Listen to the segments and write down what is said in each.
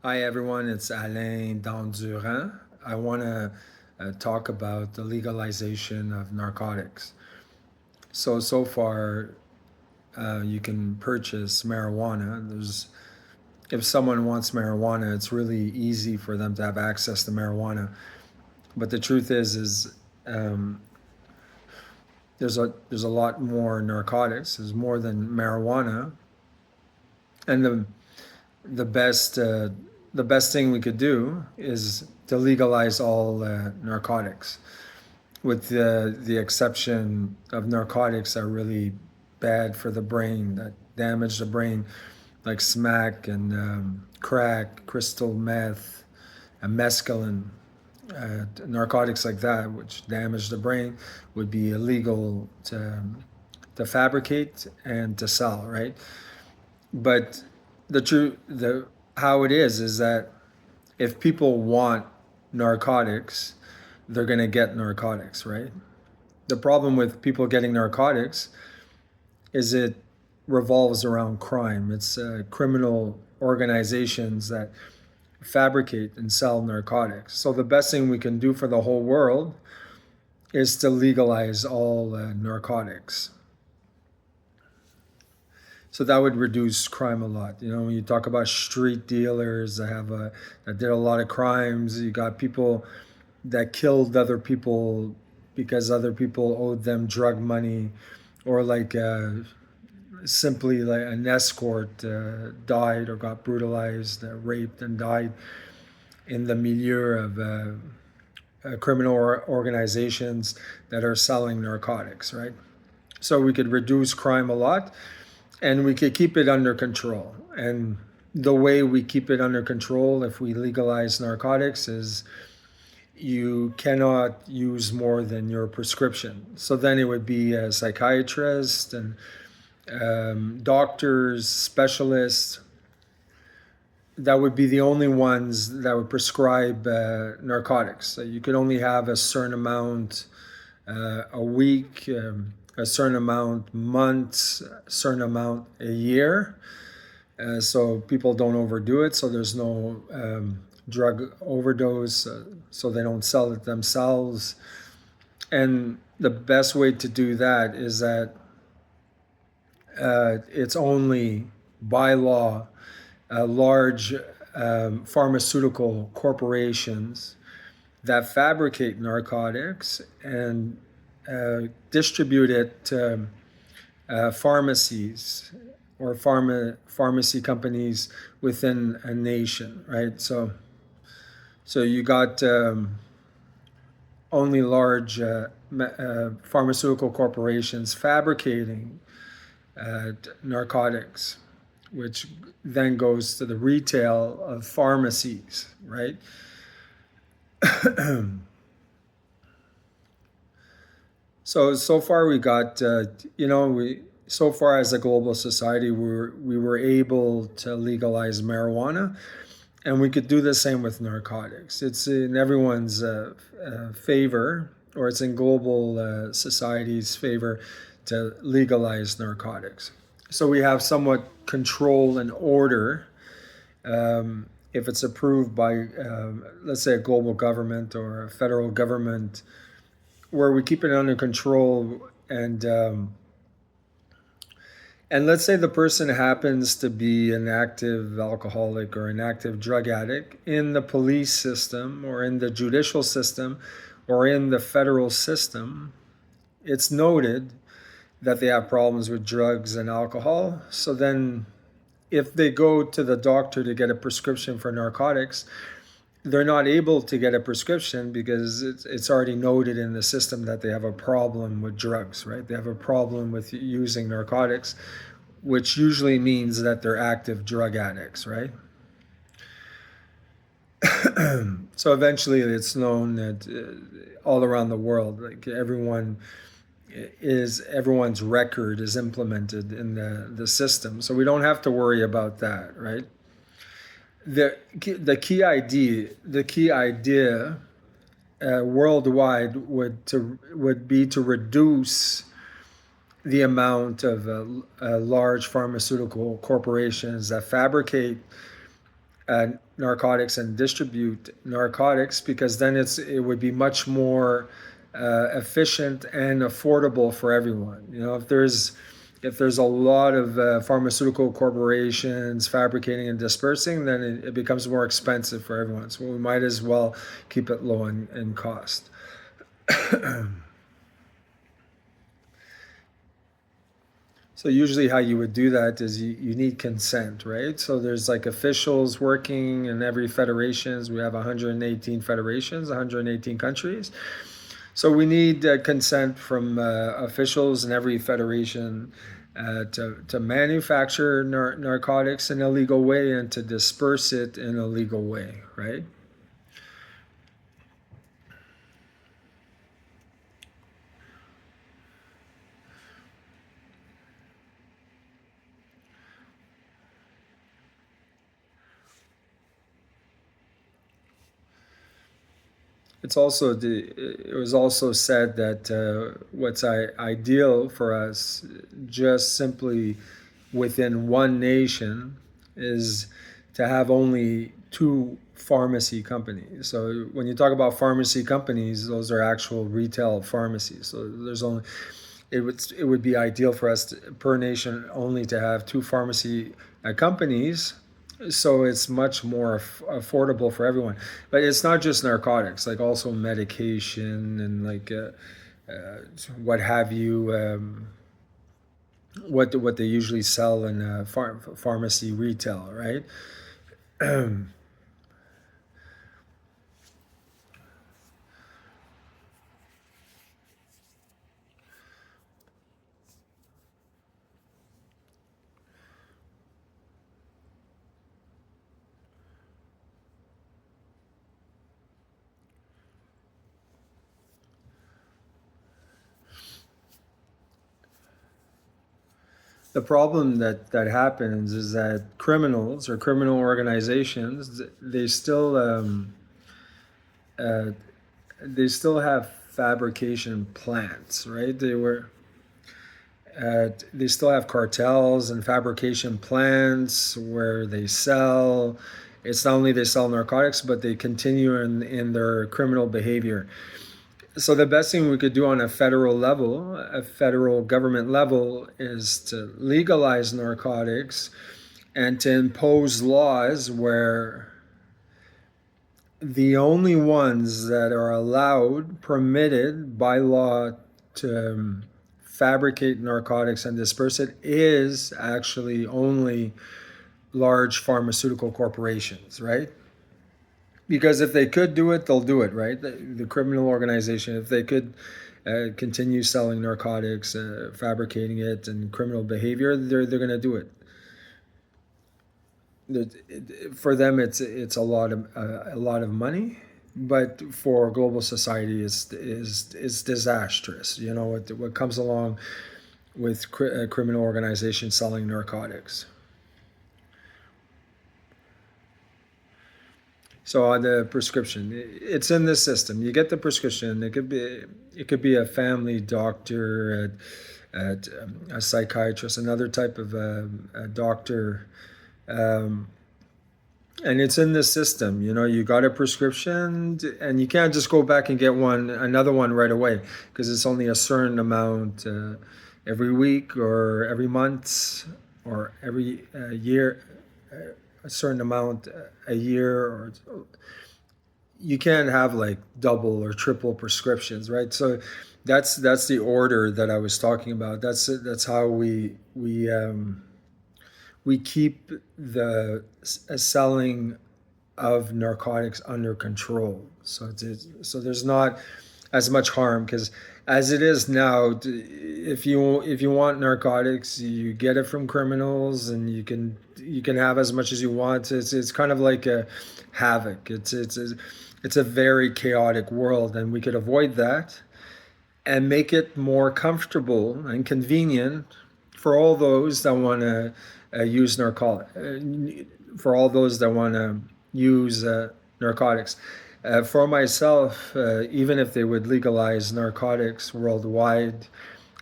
Hi everyone, it's Alain Dandurand. I want to talk about the legalization of narcotics. So far, you can purchase marijuana. If someone wants marijuana, it's really easy for them to have access to marijuana. But the truth is um, there's a lot more narcotics. There's more than marijuana, and the best uh, the best thing we could do is to legalize all narcotics, with the exception of narcotics that are really bad for the brain, that damage the brain, like smack and crack, crystal meth, and mescaline. Narcotics like that, which damage the brain, would be illegal to fabricate and to sell, right? But the how it is that if people want narcotics, they're going to get narcotics, right? The problem with people getting narcotics is it revolves around crime. It's criminal organizations that fabricate and sell narcotics. So the best thing we can do for the whole world is to legalize all narcotics. So that would reduce crime a lot. You know, when you talk about street dealers that did a lot of crimes, you got people that killed other people because other people owed them drug money, or simply like an escort died or got brutalized, raped, and died in the milieu of criminal organizations that are selling narcotics, right? So we could reduce crime a lot, and we could keep it under control. And the way we keep it under control, if we legalize narcotics, is you cannot use more than your prescription. So then it would be a psychiatrist and doctors, specialists, that would be the only ones that would prescribe narcotics. So you could only have a certain amount a week, a certain amount months, a certain amount a year, so people don't overdo it. So there's no drug overdose, so they don't sell it themselves. And the best way to do that is that it's only by law large pharmaceutical corporations that fabricate narcotics and distribute it to pharmacies or pharmacy companies within a nation, right? So you got only large pharmaceutical corporations fabricating narcotics, which then goes to the retail of pharmacies, right? So far we got we so far as a global society we were able to legalize marijuana, and we could do the same with narcotics. It's in everyone's favor, or it's in global society's favor, to legalize narcotics. So we have somewhat control and order, if it's approved by, let's say, a global government or a federal government, where we keep it under control. And let's say the person happens to be an active alcoholic or an active drug addict in the police system or in the judicial system or in the federal system. It's noted that they have problems with drugs and alcohol. So then, if they go to the doctor to get a prescription for narcotics, they're not able to get a prescription because it's already noted in the system that they have a problem with drugs, right? They have a problem with using narcotics, which usually means that they're active drug addicts, right? So eventually it's known that all around the world, like everyone's record is implemented in the system. So we don't have to worry about that, right? The key idea worldwide would be to reduce the amount of large pharmaceutical corporations that fabricate narcotics and distribute narcotics, because then it would be much more efficient and affordable for everyone. If there's a lot of pharmaceutical corporations fabricating and dispersing, then it becomes more expensive for everyone. So we might as well keep it low in cost. So usually how you would do that is you need consent, right? So there's like officials working in every federations. We have 118 federations, 118 countries. So we need consent from officials in every federation to manufacture narcotics in a legal way and to disperse it in a legal way, right? It was also said that what's ideal for us, just simply within one nation, is to have only two pharmacy companies. So when you talk about pharmacy companies, those are actual retail pharmacies. So it would be ideal for us per nation only to have two pharmacy companies, so it's much more affordable for everyone. But it's not just narcotics, like also medication and like what have you, what they usually sell in pharmacy retail, right? The problem that happens is that criminals or criminal organizations, uh, they still have fabrication plants, right? They still have cartels and fabrication plants where they sell. It's not only they sell narcotics, but they continue in their criminal behavior. So the best thing we could do on a federal level, a federal government level, is to legalize narcotics and to impose laws where the only ones that are allowed, permitted by law to fabricate narcotics and disperse it is actually only large pharmaceutical corporations, right? Because if they could do it, they'll do it, right? The criminal organization, if they could continue selling narcotics, fabricating it, and criminal behavior, they're going to do it. For them, it's a lot of money, but for global society, is disastrous. What comes along with criminal organizations selling narcotics. So on the prescription, it's in the system. You get the prescription. It could be a family doctor, a psychiatrist, another type of a doctor, um, and it's in the system. You got a prescription, and you can't just go back and get another one right away, because it's only a certain amount every week or every month or every year, a certain amount a year, or you can't have like double or triple prescriptions, right? So that's the order that I was talking about. That's how we keep the selling of narcotics under control. So there's not as much harm, because as it is now, if you want narcotics, you get it from criminals, and you can have as much as you want. It's kind of like a havoc. It's a very chaotic world, and we could avoid that and make it more comfortable and convenient for all those that want to use narcotics, for all those that want to use narcotics. For myself, even if they would legalize narcotics worldwide,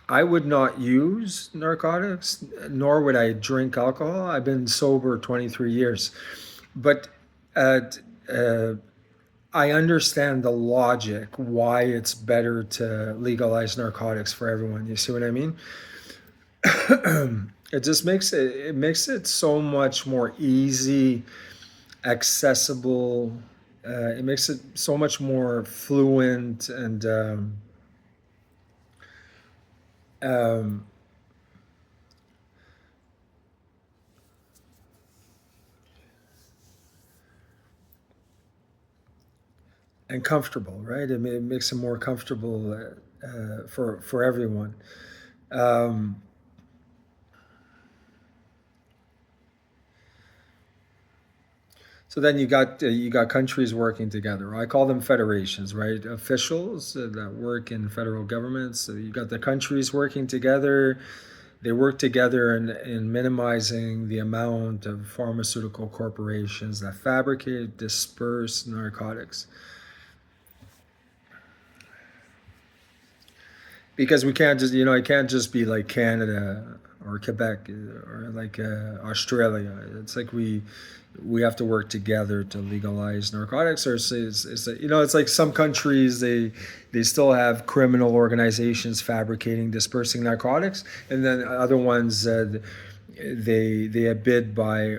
I would not use narcotics, nor would I drink alcohol. I've been sober 23 years. But uh, uh, I understand the logic why it's better to legalize narcotics for everyone. You see what I mean? It just makes it so much more easy, accessible. It makes it so much more fluent um, and comfortable, right? It makes it more comfortable for everyone. Um, So then you got countries working together. I call them federations, right? Officials that work in federal governments. So you got the countries working together. They work together in minimizing the amount of pharmaceutical corporations that fabricate, disperse narcotics. Because we can't just, it can't just be like Canada or Quebec or like Australia. It's like we have to work together to legalize narcotics. Or it's like some countries they still have criminal organizations fabricating, dispersing narcotics, and then other ones they abide by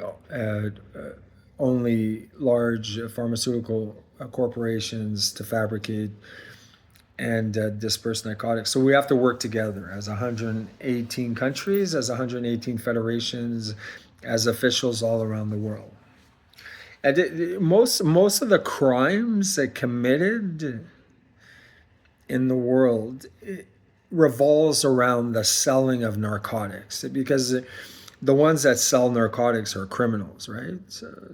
only large pharmaceutical corporations to fabricate and disperse narcotics. So we have to work together as 118 countries, as 118 federations, as officials all around the world. And most of the crimes that committed in the world revolves around the selling of narcotics, because the ones that sell narcotics are criminals, right?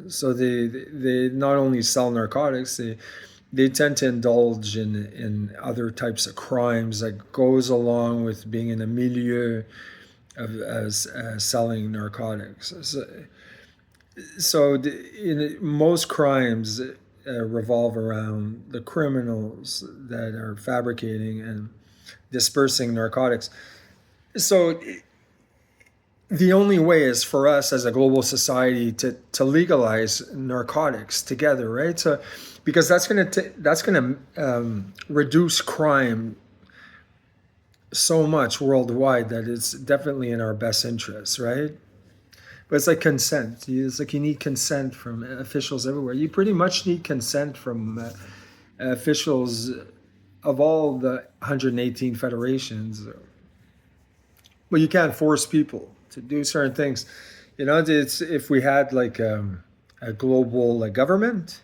So they not only sell narcotics, they tend to indulge in other types of crimes that goes along with being in a milieu of selling narcotics. Most crimes revolve around the criminals that are fabricating and dispersing narcotics. So the only way is for us as a global society to legalize narcotics together, right? So because that's gonna reduce crime so much worldwide that it's definitely in our best interests, right? But it's like consent. It's like you need consent from officials everywhere. You pretty much need consent from officials of all the 118 federations. Well, you can't force people to do certain things. It's if we had like a global government,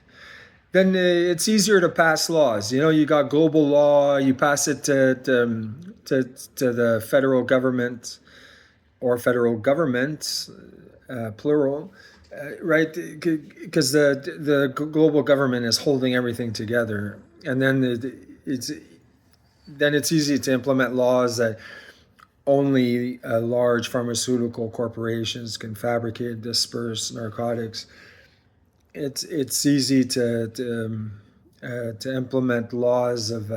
then it's easier to pass laws. You got global law, you pass it to the federal government or federal governments, plural, right? Because the global government is holding everything together, and then it's easy to implement laws that only large pharmaceutical corporations can fabricate, disperse narcotics. It's easy to implement laws of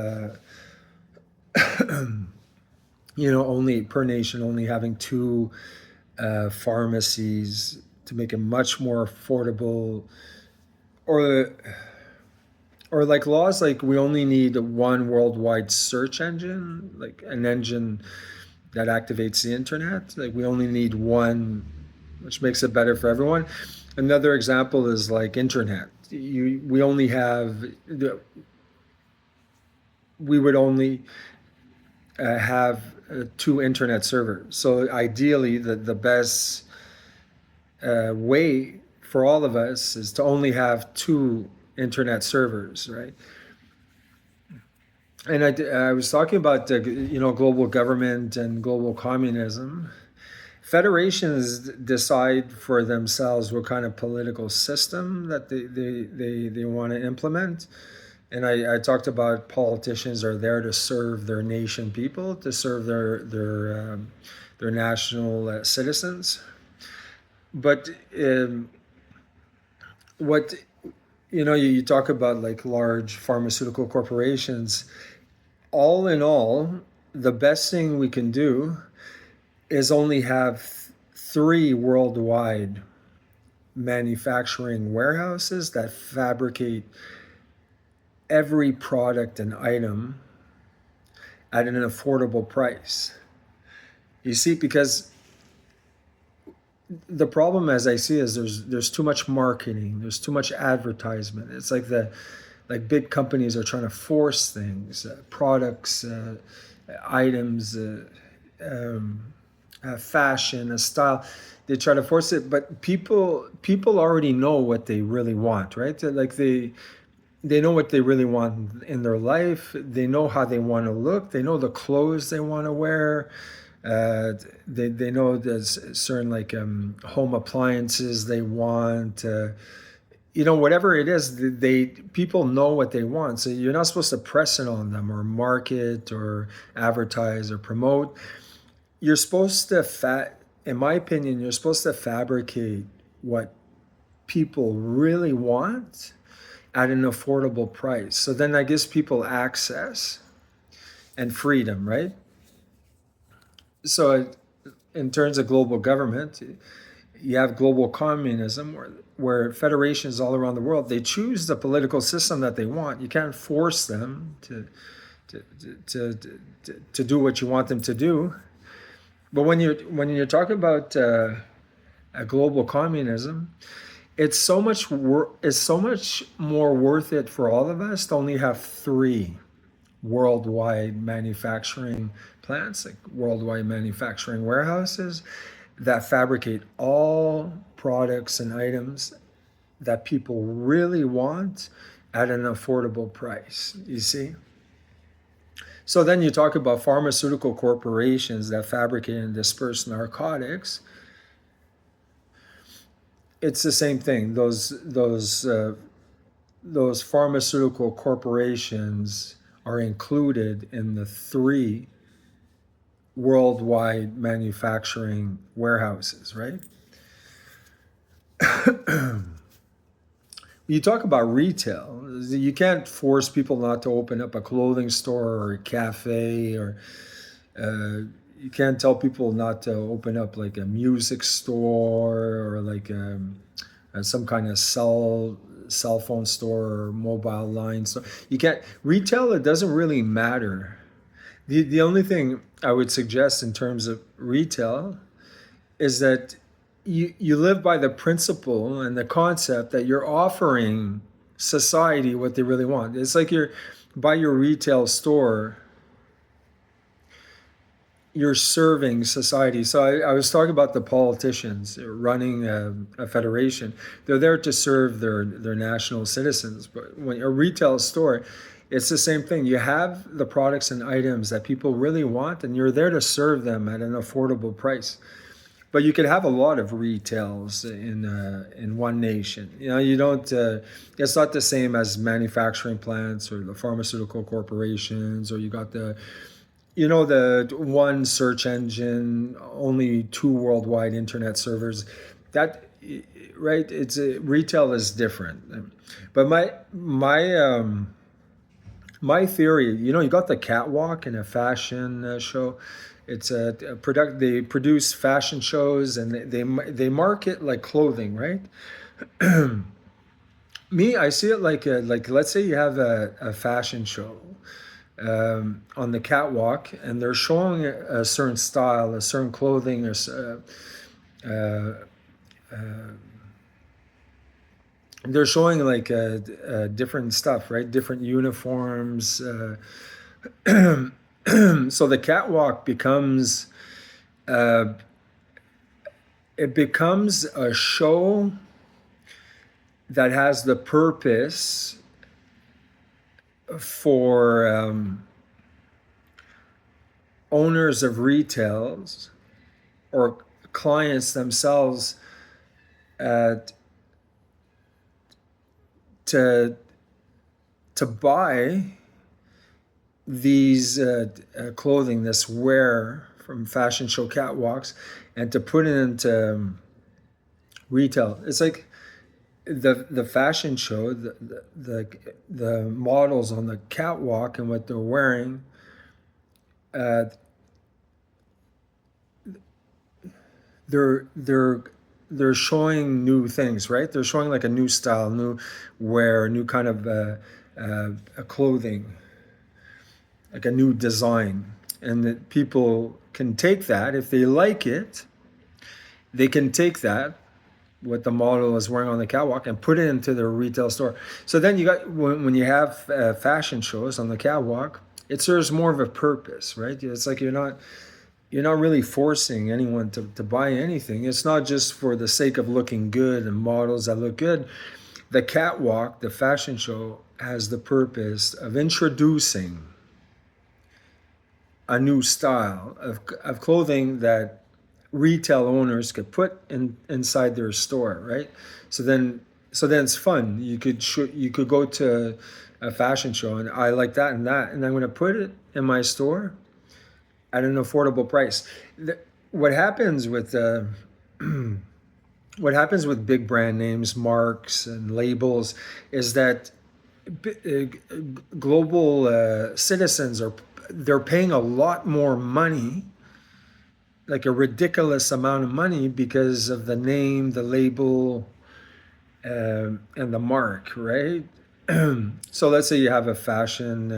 only per nation only having two pharmacies to make it much more affordable, or like laws like we only need one worldwide search engine, like an engine that activates the internet. Like we only need one, which makes it better for everyone. Another example is like internet. We only have we would only have two internet servers. So ideally, the best way for all of us is to only have two internet servers, right? And I was talking about global government and global communism. Federations decide for themselves what kind of political system that they want to implement. And I talked about politicians are there to serve their nation people, to serve their national citizens. But what you talk about like large pharmaceutical corporations. All in all, the best thing we can do is only have three worldwide manufacturing warehouses that fabricate every product and item at an affordable price. You see, because the problem, as I see, is there's too much marketing, there's too much advertisement. It's like big companies are trying to force things, products, items, fashion, a style. They try to force it, but people already know what they really want, right? Like they know what they really want in their life. They know how they want to look. They know the clothes they want to wear. Uh, they know there's certain like home appliances they want. Whatever it is, they people know what they want. So you're not supposed to press it on them or market or advertise or promote. You're supposed to in my opinion, you're supposed to fabricate what people really want at an affordable price. So then that gives people access and freedom, right? So in terms of global government, you have global communism where federations all around the world, they choose the political system that they want. You can't force them to, to, to do what you want them to do. But when you're talking about a global communism, it's so much more worth it for all of us to only have three worldwide manufacturing plants, like worldwide manufacturing warehouses that fabricate all products and items that people really want at an affordable price. You see? So then you talk about pharmaceutical corporations that fabricate and disperse narcotics. It's the same thing. Those pharmaceutical corporations are included in the three worldwide manufacturing warehouses, right? You talk about retail. You can't force people not to open up a clothing store or a cafe, or you can't tell people not to open up like a music store or like some kind of cell phone store or mobile line store. You can't retail. It doesn't really matter. The only thing I would suggest in terms of retail is that you live by the principle and the concept that you're offering society what they really want. It's like you're by your retail store, you're serving society. So I was talking about the politicians running a federation. They're there to serve their national citizens. But when a retail store, it's the same thing. You have the products and items that people really want, and you're there to serve them at an affordable price. But you could have a lot of retails in one nation. You don't. It's not the same as manufacturing plants or the pharmaceutical corporations, or you got the one search engine, only two worldwide internet servers. That right? Retail is different. But my theory, you got the catwalk in a fashion show. It's a product. They produce fashion shows and they market like clothing, right? I see it like let's say you have a fashion show on the catwalk, and they're showing a certain style, a certain clothing, or they're showing like different stuff, right? Different uniforms. So the catwalk becomes it becomes a show that has the purpose for owners of retails or clients themselves to buy these clothing, this wear from fashion show catwalks, and to put it into retail. It's like the fashion show, the models on the catwalk and what they're wearing. They're they're showing new things, right? They're showing like a new style, new wear, new kind of clothing, like a new design, and that people can take that if they like it. They can take that what the model is wearing on the catwalk and put it into their retail store. So then you got when you have fashion shows on the catwalk, it serves more of a purpose, right? It's like you're not really forcing anyone to buy anything. It's not just for the sake of looking good and models that look good. The catwalk, the fashion show, has the purpose of introducing a new style of clothing that retail owners could put inside their store, right? So then, so then it's fun. You could go to a fashion show and I like that and that, and I'm going to put it in my store at an affordable price. What happens with what happens with big brand names, marks, and labels is that global citizens they're paying a lot more money, like a ridiculous amount of money, because of the name, the label, and the mark, right? So let's say you have a fashion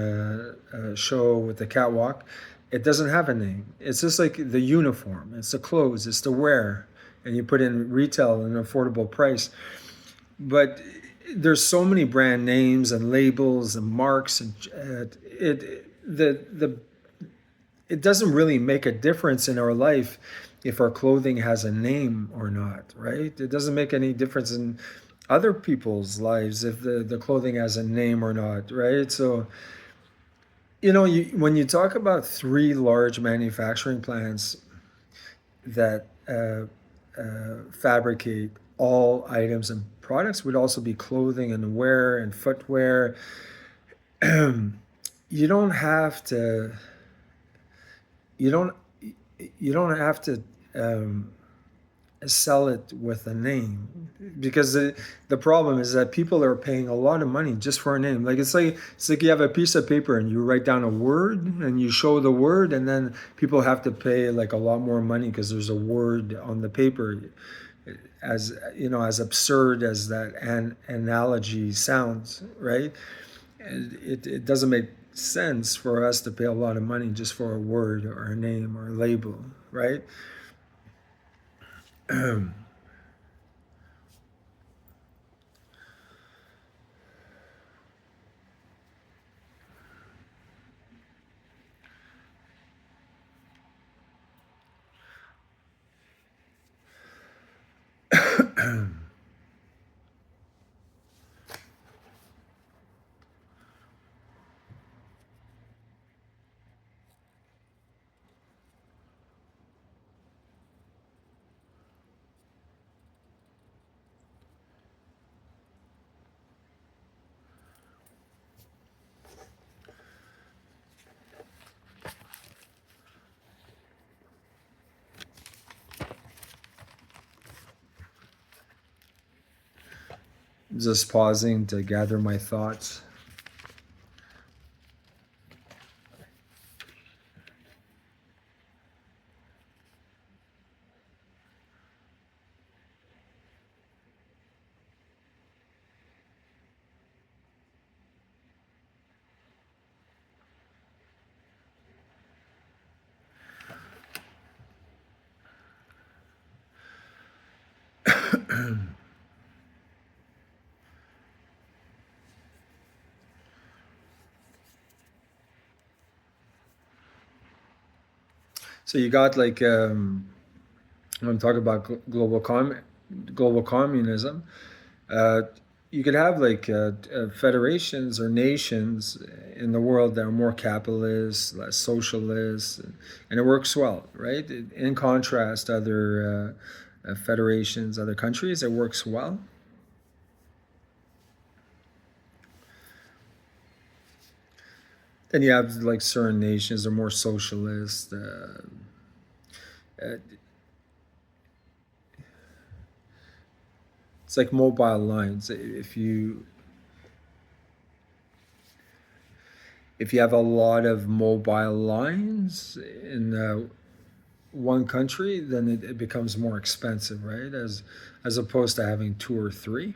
show with the catwalk. It doesn't have a name. It's just like the uniform. It's the clothes. It's the wear, and you put in retail at an affordable price. But there's so many brand names and labels and marks, and it doesn't really make a difference in our life if our clothing has a name or not, right? It doesn't make any difference in other people's lives if the clothing has a name or not, right? So, when you talk about three large manufacturing plants that fabricate all items and products, would also be clothing and wear and footwear. You don't have to. You don't. You don't have to sell it with a name, because the problem is that people are paying a lot of money just for a name. Like it's like you have a piece of paper and you write down a word and you show the word, and then people have to pay like a lot more money because there's a word on the paper. As as absurd as that analogy sounds, right? It doesn't make sense for us to pay a lot of money just for a word or a name or a label, right? Just pausing to gather my thoughts. So you got like I'm talking about global communism. Uh, you could have like federations or nations in the world that are more capitalist, less socialist, and it works well, right? In contrast to other federations, other countries, it works well. Then you have like certain nations that are more socialist. Uh, it's like mobile lines. If you have a lot of mobile lines in one country, then it becomes more expensive, right? As opposed to having two or three.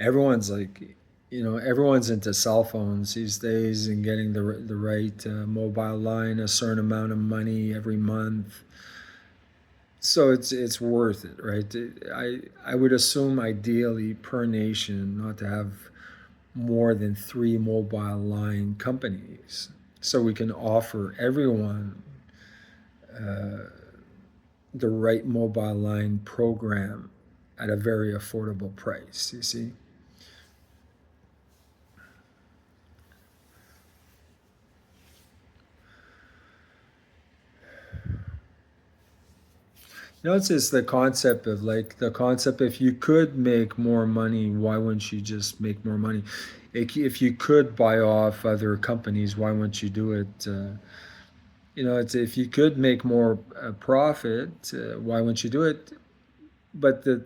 Everyone's like, everyone's into cell phones these days and getting the right mobile line, a certain amount of money every month. So it's worth it, right? I would assume ideally per nation not to have more than three mobile line companies, so we can offer everyone the right mobile line program at a very affordable price. You see. It's the concept of like the concept if you could make more money, why wouldn't you just make more money? If you could buy off other companies, why wouldn't you do it? It's if you could make more profit, why wouldn't you do it? But the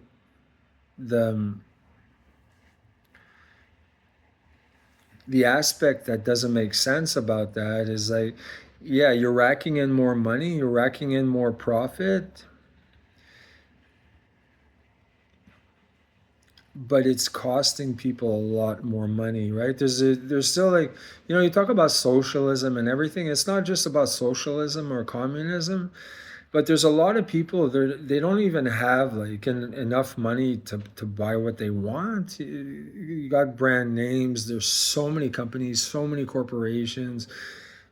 the aspect that doesn't make sense about that is like, yeah, you're racking in more money, you're racking in more profit, but it's costing people a lot more money, right? There's still like, you talk about socialism and everything. It's not just about socialism or communism, but there's a lot of people there, they don't even have like enough money to buy what they want. You got brand names. There's so many companies, so many corporations.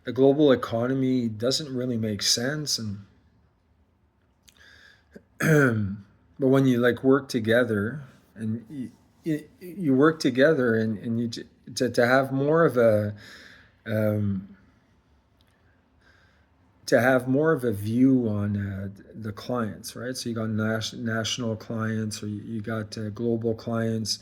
The global economy doesn't really make sense, and but when you like work together and you work together and to have more of a um, to have more of a view on the clients, right? So you got national clients, or you got global clients,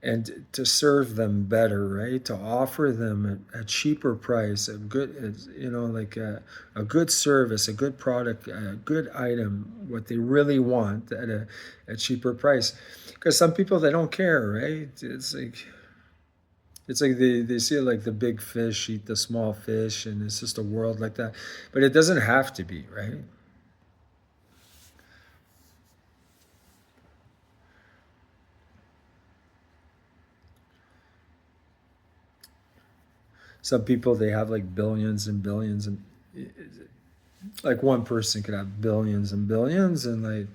and to serve them better, right? To offer them a cheaper price, a good, like a good service, a good product, a good item, what they really want at a cheaper price. Because some people, they don't care, right? It's like they see it like the big fish eat the small fish, and it's just a world like that. But it doesn't have to be, right? Some people, they have like billions and billions, and like one person could have billions and billions, and like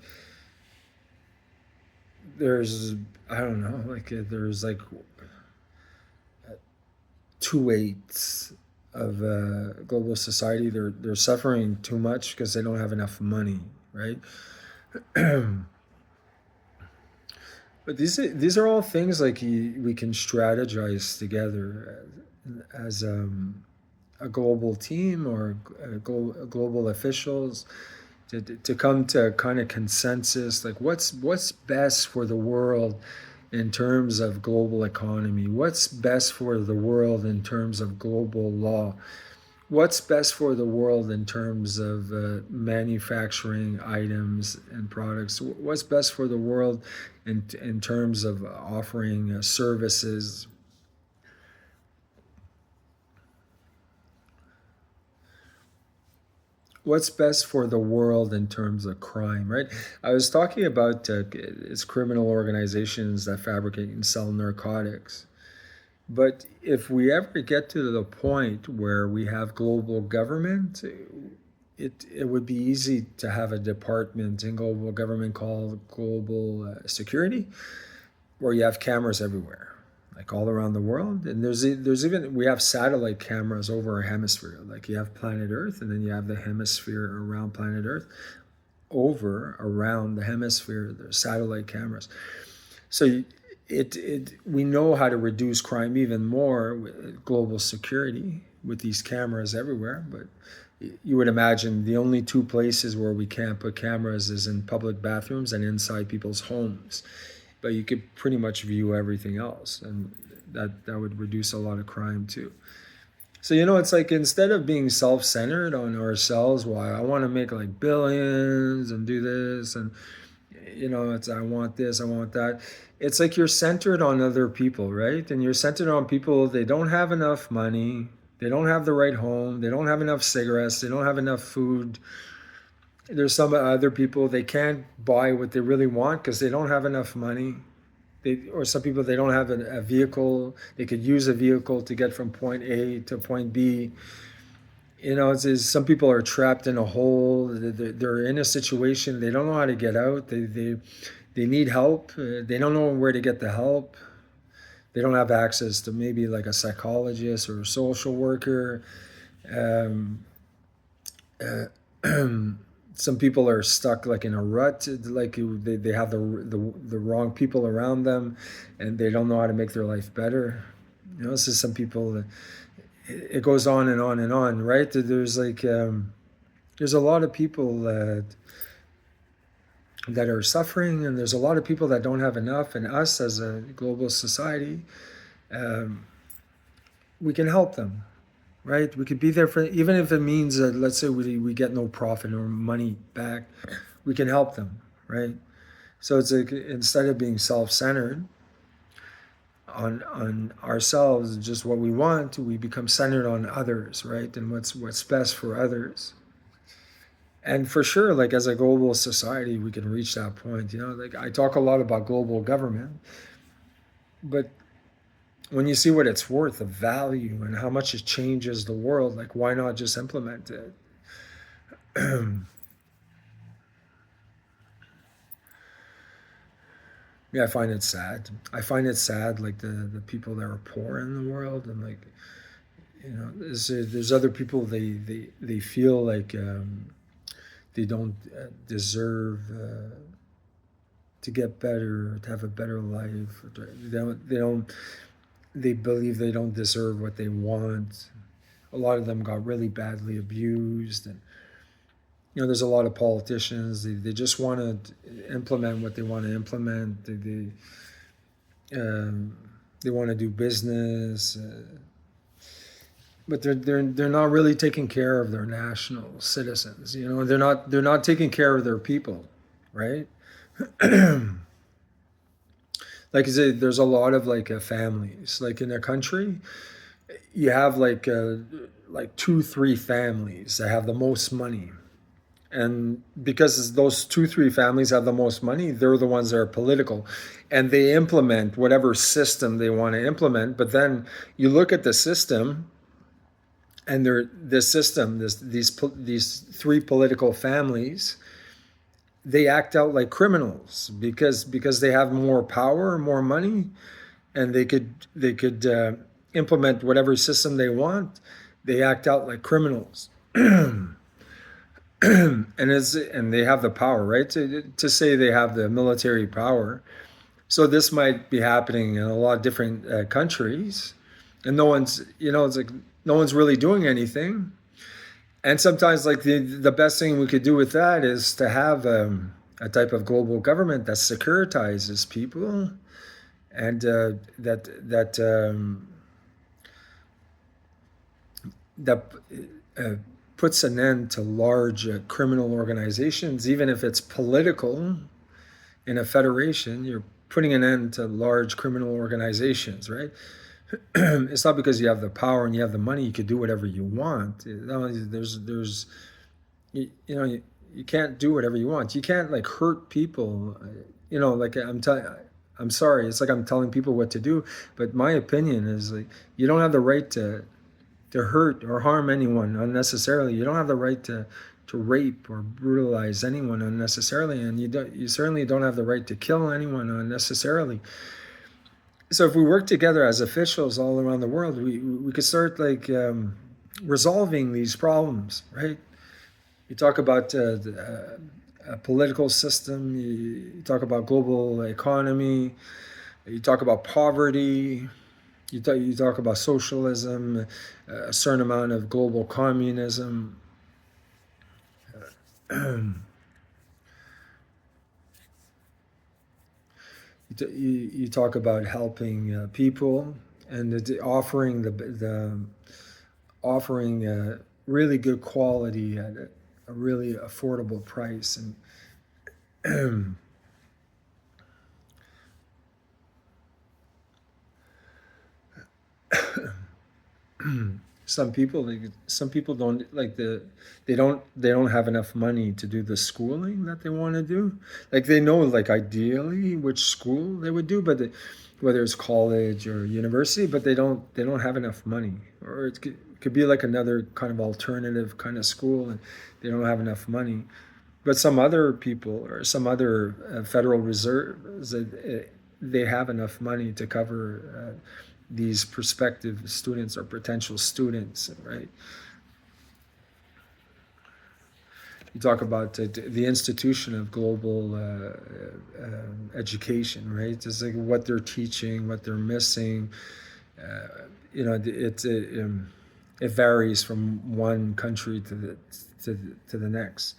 there's, I don't know, like there's like two-eighths of global society, they're suffering too much because they don't have enough money, right? But these are all things like we can strategize together as a global team or global officials to come to kind of consensus, like what's best for the world in terms of global economy, what's best for the world in terms of global law, what's best for the world in terms of manufacturing items and products, what's best for the world in terms of offering services, what's best for the world in terms of crime, right? I was talking about it's criminal organizations that fabricate and sell narcotics. But if we ever get to the point where we have global government, it would be easy to have a department in global government called global security, where you have cameras everywhere, like all around the world. And there's even we have satellite cameras over our hemisphere. Like you have planet Earth, and then you have the hemisphere around planet Earth. Over around the hemisphere, there's satellite cameras. So we know how to reduce crime even more with global security with these cameras everywhere. But you would imagine the only two places where we can't put cameras is in public bathrooms and inside people's homes. But you could pretty much view everything else, and that would reduce a lot of crime too. So it's like instead of being self-centered on ourselves, why I want to make like billions and do this, and It's I want this, I want that. It's like you're centered on other people, right? And you're centered on people, they don't have enough money, they don't have the right home, they don't have enough cigarettes, they don't have enough food. There's some other people, they can't buy what they really want because they don't have enough money. Or some people, they don't have a vehicle, they could use a vehicle to get from point A to point B. It's some people are trapped in a hole. They're in a situation, they don't know how to get out. They need help. They don't know where to get the help. They don't have access to maybe like a psychologist or a social worker. Um, uh, some people are stuck like in a rut, like they have the wrong people around them, and they don't know how to make their life better. This is some people that it goes on and on and on, right? There's a lot of people that are suffering, and there's a lot of people that don't have enough. And us as a global society, um, we can help them, right? We could be there for, even if it means that, let's say we get no profit or money back, we can help them, right? So it's like instead of being self-centered on ourselves, just what we want, we become centered on others, right? And what's best for others. And for sure, like as a global society, we can reach that point. Like I talk a lot about global government, but when you see what it's worth, the value and how much it changes the world, like why not just implement it? Yeah, I find it sad. I find it sad, like the people that are poor in the world, and like there's other people they feel like they don't deserve to get better, to have a better life. They believe they don't deserve what they want. A lot of them got really badly abused, and there's a lot of politicians. They just want to implement what they want to implement. Um, they want to do business, but they're not really taking care of their national citizens. They're not taking care of their people, right? Like I said, there's a lot of like families. Like in a country, you have like two, three families that have the most money. And because those two, three families have the most money, they're the ones that are political. And they implement whatever system they want to implement. But then you look at the system, and this system, these three political families, they act out like criminals because they have more power, more money, and they could implement whatever system they want. They act out like criminals. And they have the power, right? To say they have the military power. So this might be happening in a lot of different countries, and it's like no one's really doing anything. And sometimes, like the best thing we could do with that is to have a type of global government that securitizes people, and that uh, puts an end to large criminal organizations, even if it's political. In a federation, you're putting an end to large criminal organizations, right? It's not because you have the power and you have the money, you could do whatever you want. There's you can't do whatever you want. You can't like hurt people. Like I'm sorry. It's like I'm telling people what to do, but my opinion is like you don't have the right to hurt or harm anyone unnecessarily. You don't have the right to rape or brutalize anyone unnecessarily, and you certainly don't have the right to kill anyone unnecessarily. So if we work together as officials all around the world, we could start like resolving these problems, right? You talk about a political system. You talk about global economy. You talk about poverty. You talk about socialism, a certain amount of global communism. You talk about helping people and offering really good quality at a really affordable price. And some people don't like they don't have enough money to do the schooling that they want to do. Like they know like ideally which school they would do, but whether it's college or university, but they don't have enough money, or it could be like another kind of alternative kind of school, and they don't have enough money. But some other people or some other Federal Reserves, they have enough money to cover these prospective students or potential students, right? You talk about the institution of global education, right? Just like what they're teaching, what they're missing. Uh, it varies from one country to the next.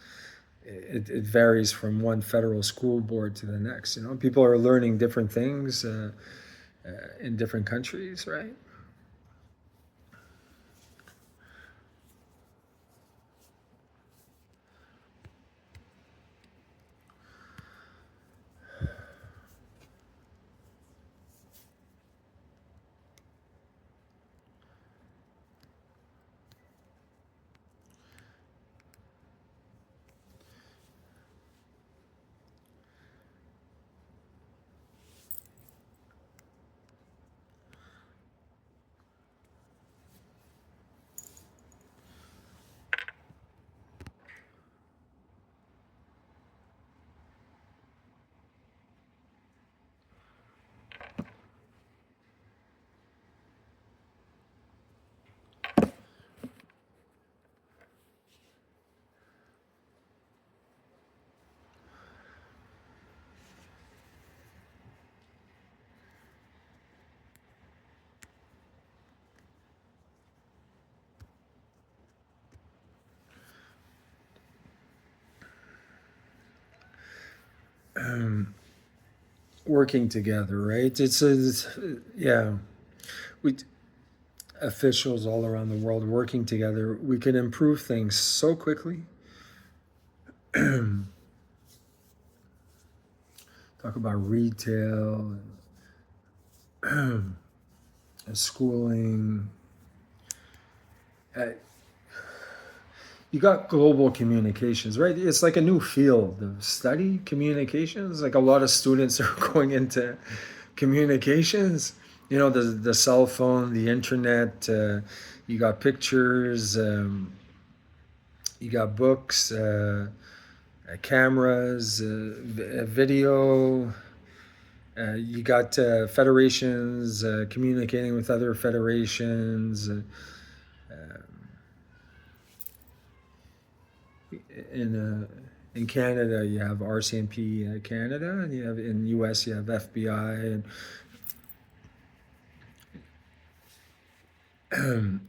It varies from one federal school board to the next. People are learning different things in different countries, right? Working together, right? Yeah, we officials all around the world working together, we can improve things so quickly. Talk about retail and schooling. Uh, you got global communications, right? It's like a new field of study, communications. Like a lot of students are going into communications. The cell phone, the internet. You got pictures. You got books, cameras, video. You got federations communicating with other federations. In Canada, you have RCMP Canada, and you have in US you have FBI, and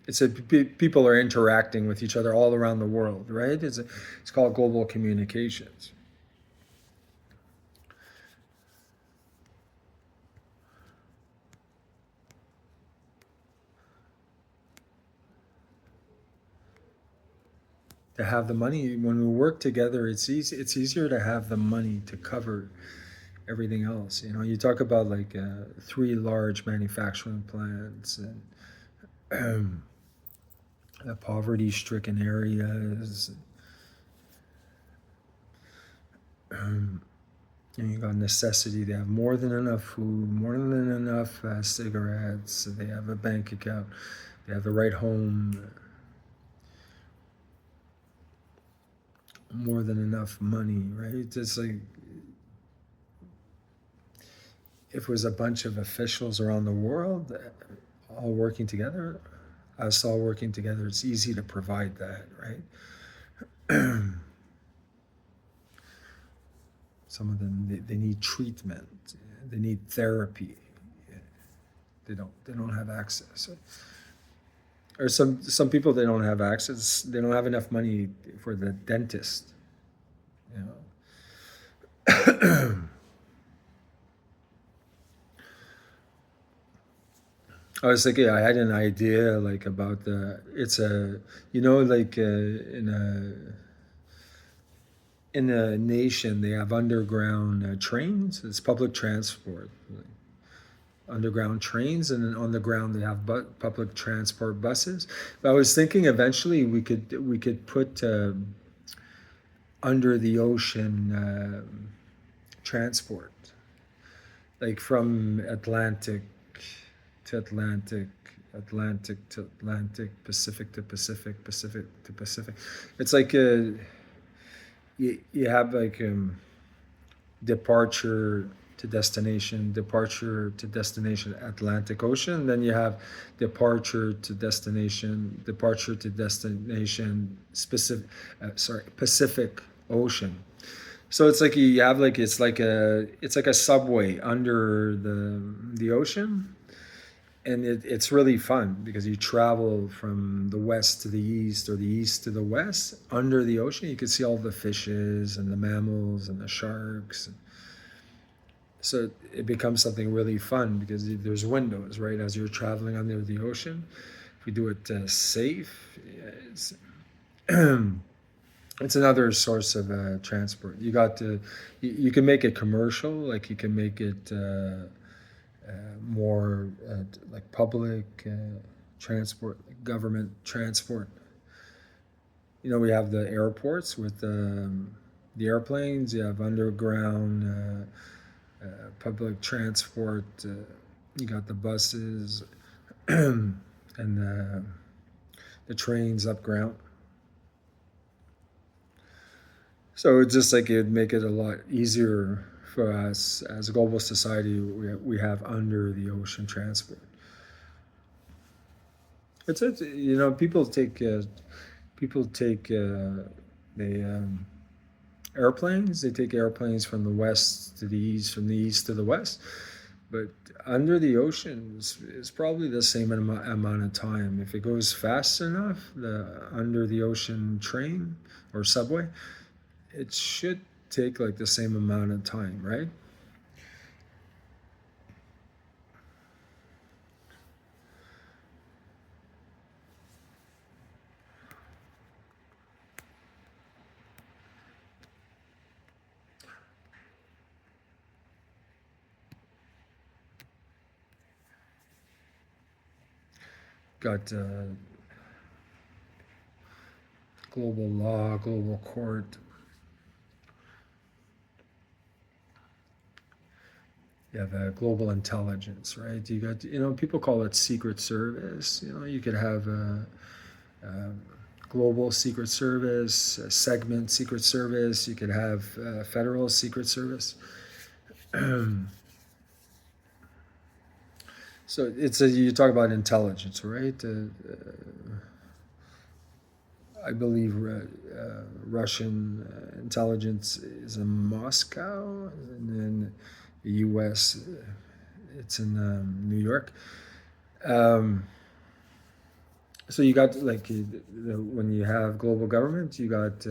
people are interacting with each other all around the world, right? It's called global communications. To have the money when we work together, it's easy. It's easier to have the money to cover everything else. You talk about like three large manufacturing plants and poverty-stricken areas. And you got necessity. They have more than enough food, more than enough cigarettes. They have a bank account. They have the right home. More than enough money, right? It's like if it was a bunch of officials around the world all working together, us all working together, it's easy to provide that, right? Some of them they need treatment, they need therapy. They don't have access, or some people they don't have access. They don't have enough money for the dentist. You know. I was thinking I had an idea like about it's a like in a nation they have underground trains. It's public transport, underground trains, and then on the ground they have public transport buses. But I was thinking eventually we could put under the ocean transport, like from Atlantic to Atlantic, Atlantic to Atlantic, Pacific to Pacific, Pacific to Pacific. It's like you have like departure to destination Atlantic Ocean. Then you have departure to destination Pacific Ocean. So it's like you have like it's like a subway under the ocean, and it's really fun because you travel from the west to the east or the east to the west under the ocean. You can see all the fishes and the mammals and the sharks. So it becomes something really fun because there's windows, right, as you're traveling under the ocean. If we do it safe, it's it's another source of transport. You can make it commercial, like you can make it more like public transport, like government transport. We have the airports with the airplanes. You have underground public transport. You got the buses and the trains up ground. So it's just like it'd make it a lot easier for us as a global society. We have under the ocean transport. People take they airplanes. They take airplanes from the west to the east, from the east to the west. But under the ocean is probably the same amount of time. If it goes fast enough, the under the ocean train or subway, it should take like the same amount of time, right? Got global law, global court. You have global intelligence, right? You got, people call it secret service. You could have a global secret service, a segment secret service. You could have federal secret service. So you talk about intelligence, right? I believe Russian intelligence is in Moscow, and then the U.S. It's in New York. So you got like when you have global government, you got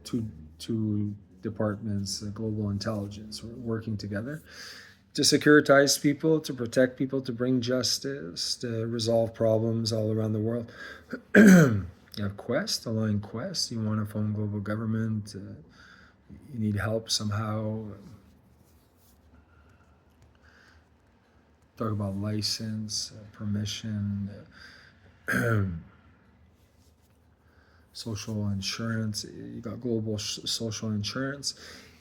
two departments, global intelligence, working together to securitize people, to protect people, to bring justice, to resolve problems all around the world. You have Quest, aligned Quest. You want to phone global government. You need help somehow. Talk about license, permission, social insurance. You got global social insurance.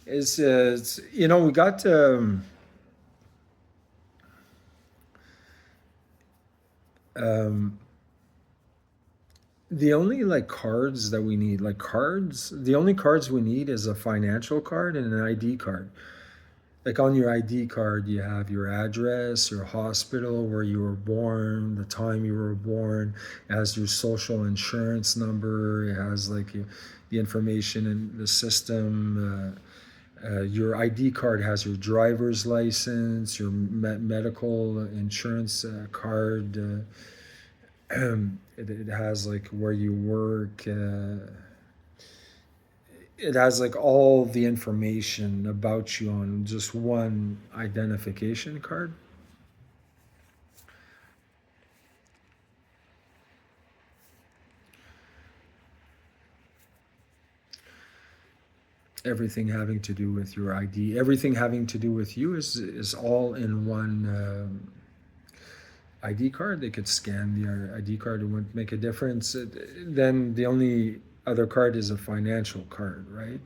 We got the only like cards that we need, the only cards we need is a financial card and an ID card. Like on your ID card, you have your address, your hospital, where you were born, the time you were born. It has your social insurance number. It has like the information in the system. Your ID card has your driver's license, your medical insurance card. It has like where you work. It has like all the information about you on just one identification card. everything having to do with your ID, everything having to do with you is all in one ID card. They could scan the ID card, it wouldn't make a difference. Then the only other card is a financial card, right?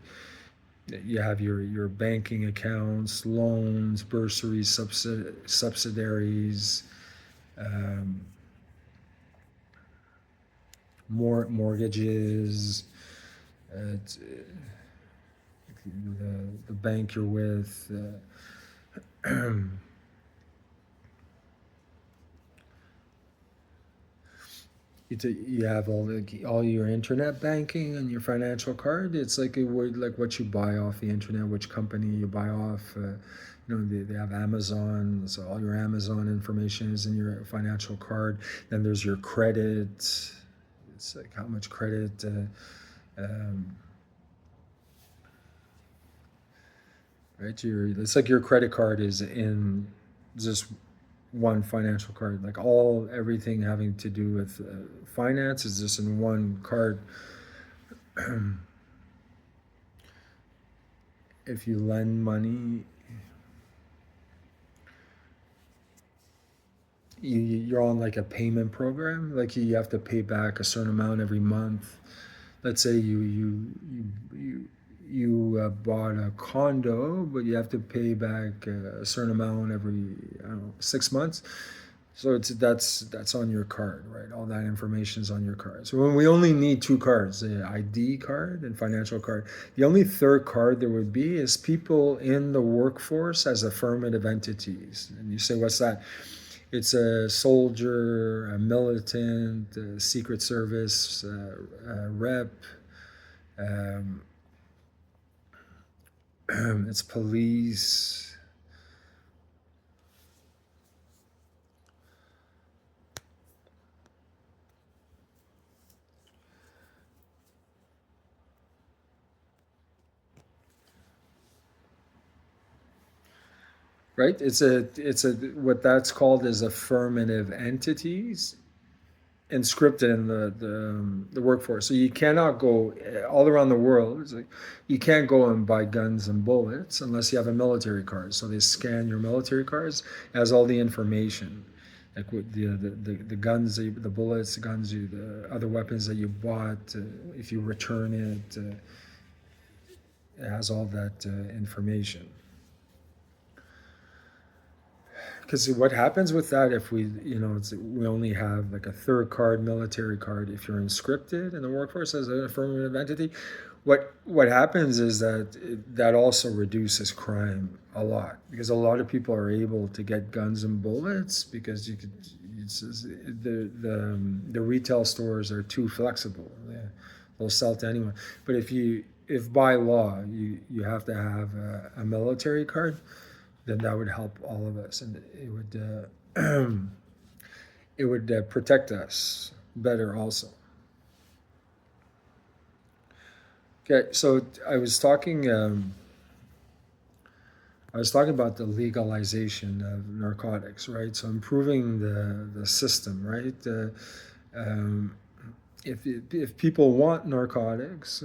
You have your banking accounts, loans, bursaries, subsidiaries, um, mortgages, the bank you're with. You have all your internet banking and your financial card. It's like a word, like what you buy off the internet, which company you buy off. They have Amazon, so all your Amazon information is in your financial card. Then there's your credit. It's like how much credit. Right? It's like your credit card is in just one financial card. Like everything having to do with finance is just in one card. If you lend money, you're on like a payment program. Like you have to pay back a certain amount every month. Let's say you bought a condo, but you have to pay back a certain amount every, I don't know, 6 months. So that's on your card, right? All that information is on your card. So when we only need two cards, the ID card and financial card. The only third card there would be is people in the workforce as affirmative entities. And you say, what's that? It's a soldier, a militant, a Secret Service, a rep. It's police. Right? It's a what that's called is affirmative entities inscripted in the workforce. So you cannot go all around the world. It's like you can't go and buy guns and bullets unless you have a military card. So they scan your military cards, it has all the information, like with the guns, the bullets, the guns, the other weapons that you bought. If you return it, it has all that information. Because what happens with that if we only have like a third card, military card, if you're inscripted in the workforce as an affirmative entity, what happens is that also reduces crime a lot, because a lot of people are able to get guns and bullets because the retail stores are too flexible. They'll sell to anyone. But if by law you have to have a military card, then that would help all of us, and it would protect us better also. Okay, so I was talking about the legalization of narcotics, right? So improving the system, right? If people want narcotics,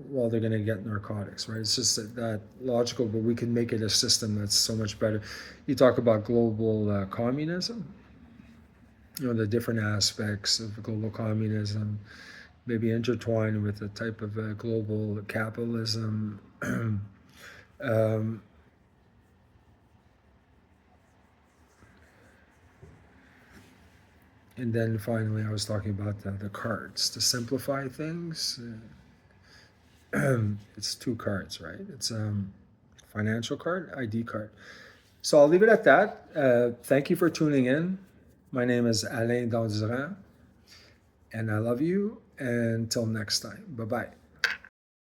well, they're going to get narcotics, right? It's just that logical, but we can make it a system that's so much better. You talk about global communism, the different aspects of global communism, maybe intertwined with a type of global capitalism. um, and then finally, I was talking about the cards to simplify things. It's two cards, right? It's financial card, ID card. So I'll leave it at that. Thank you for tuning in. My name is Alain Dandurand, and I love you. Until next time, bye-bye.